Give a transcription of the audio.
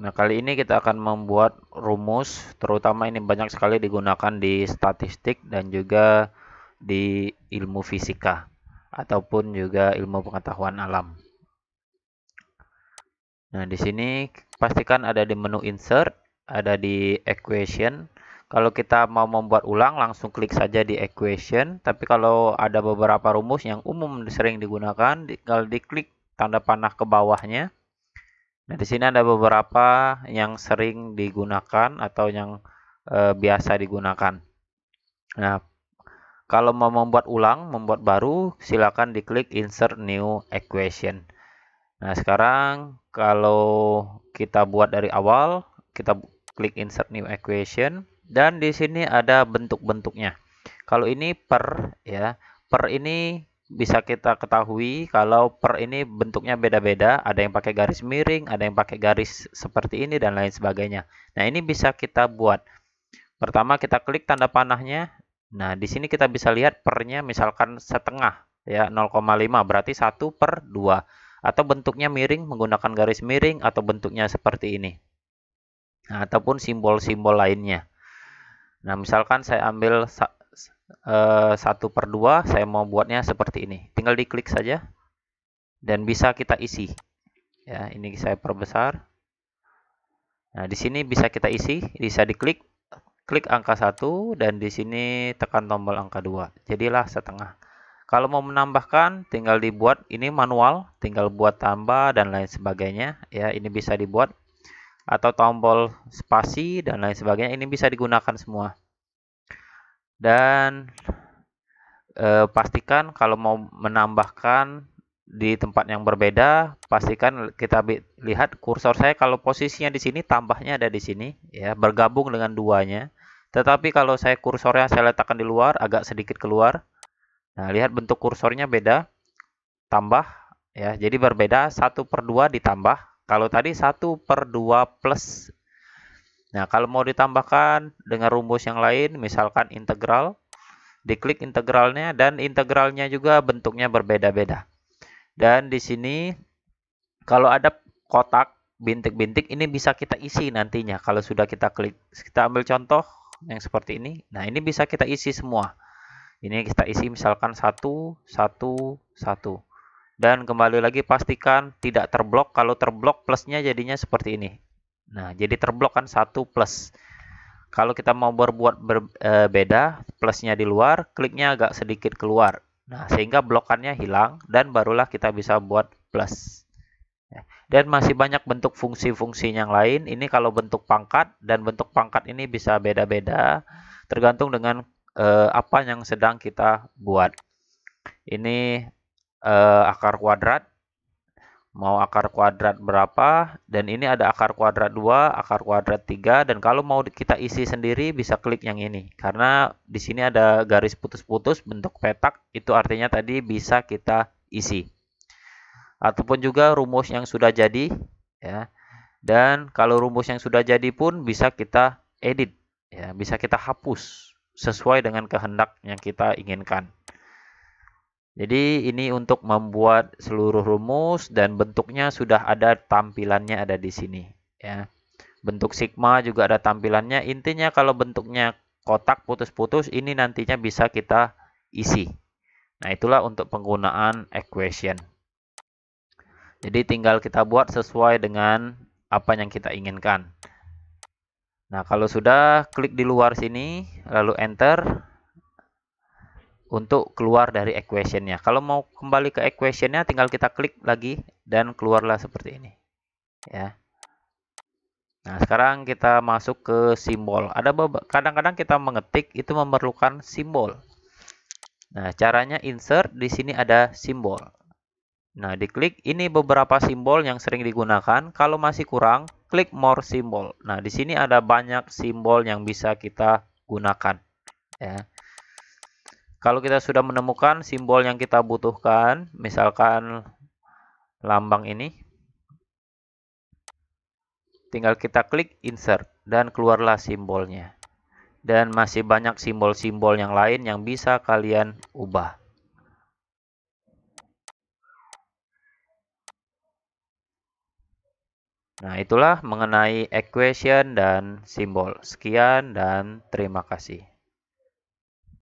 Nah, kali ini kita akan membuat rumus, terutama ini banyak sekali digunakan di statistik dan juga di ilmu fisika ataupun juga ilmu pengetahuan alam. Nah, di sini pastikan ada di menu insert, ada di equation. Kalau kita mau membuat ulang, langsung klik saja di equation. Tapi kalau ada beberapa rumus yang umum sering digunakan, tinggal diklik tanda panah ke bawahnya. Nah, di sini ada beberapa yang sering digunakan atau yang biasa digunakan. Nah, kalau mau membuat ulang, membuat baru, silakan diklik insert new equation. Nah, sekarang kalau kita buat dari awal, kita klik insert new equation dan di sini ada bentuk-bentuknya. Kalau ini per ya, per ini bisa kita ketahui kalau per ini bentuknya beda-beda, ada yang pakai garis miring, ada yang pakai garis seperti ini dan lain sebagainya. Nah, ini bisa kita buat. Pertama kita klik tanda panahnya. Nah, di sini kita bisa lihat pernya misalkan setengah ya, 0,5 berarti 1/2 atau bentuknya miring menggunakan garis miring atau bentuknya seperti ini. Nah, ataupun simbol-simbol lainnya. Nah, misalkan saya ambil 1/2, saya mau buatnya seperti ini. Tinggal diklik saja dan bisa kita isi. Ya, ini saya perbesar. Nah, di sini bisa kita isi, bisa diklik, klik angka 1 dan di sini tekan tombol angka 2. Jadilah setengah. Kalau mau menambahkan, tinggal dibuat, ini manual, tinggal buat tambah dan lain sebagainya. Ya, ini bisa dibuat atau tombol spasi dan lain sebagainya, ini bisa digunakan semua. Dan pastikan kalau mau menambahkan di tempat yang berbeda, pastikan kita lihat kursor saya kalau posisinya di sini, tambahnya ada di sini, ya, bergabung dengan duanya. Tetapi kalau saya kursornya saya letakkan di luar, agak sedikit keluar. Nah, lihat bentuk kursornya beda, tambah, ya, jadi berbeda 1/2 ditambah. Kalau tadi 1/2 plus. Nah, kalau mau ditambahkan dengan rumus yang lain, misalkan integral, diklik integralnya dan integralnya juga bentuknya berbeda-beda. Dan di sini kalau ada kotak bintik-bintik ini bisa kita isi nantinya kalau sudah kita klik. Kita ambil contoh yang seperti ini. Nah, ini bisa kita isi semua. Ini kita isi misalkan 1, 1, 1. Dan kembali lagi pastikan tidak terblok. Kalau terblok plusnya jadinya seperti ini. Nah, jadi terblok kan 1 plus. Kalau kita mau berbuat berbeda, plusnya di luar, kliknya agak sedikit keluar. Nah, sehingga blokannya hilang dan barulah kita bisa buat plus. Dan masih banyak bentuk fungsi-fungsi yang lain. Ini kalau bentuk pangkat dan bentuk pangkat ini bisa beda-beda tergantung dengan apa yang sedang kita buat. Ini akar kuadrat, mau akar kuadrat berapa, dan ini ada akar kuadrat 2, akar kuadrat 3, dan kalau mau kita isi sendiri bisa klik yang ini. Karena di sini ada garis putus-putus bentuk petak, itu artinya tadi bisa kita isi. Ataupun juga rumus yang sudah jadi, ya. Dan kalau rumus yang sudah jadi pun bisa kita edit, ya, bisa kita hapus sesuai dengan kehendak yang kita inginkan. Jadi ini untuk membuat seluruh rumus dan bentuknya sudah ada, tampilannya ada di sini, ya. Bentuk sigma juga ada tampilannya. Intinya kalau bentuknya kotak putus-putus ini nantinya bisa kita isi. Nah, itulah untuk penggunaan equation. Jadi tinggal kita buat sesuai dengan apa yang kita inginkan. Nah, kalau sudah, klik di luar sini, lalu enter untuk keluar dari equation-nya. Kalau mau kembali ke equation-nya, tinggal kita klik lagi dan keluarlah seperti ini. Ya. Nah, sekarang kita masuk ke simbol. Ada kadang-kadang kita mengetik itu memerlukan simbol. Nah, caranya insert, di sini ada simbol. Nah, diklik, ini beberapa simbol yang sering digunakan. Kalau masih kurang, klik more simbol. Nah, di sini ada banyak simbol yang bisa kita gunakan. Ya. Kalau kita sudah menemukan simbol yang kita butuhkan, misalkan lambang ini, tinggal kita klik insert dan keluarlah simbolnya. Dan masih banyak simbol-simbol yang lain yang bisa kalian ubah. Nah, itulah mengenai equation dan simbol. Sekian dan terima kasih.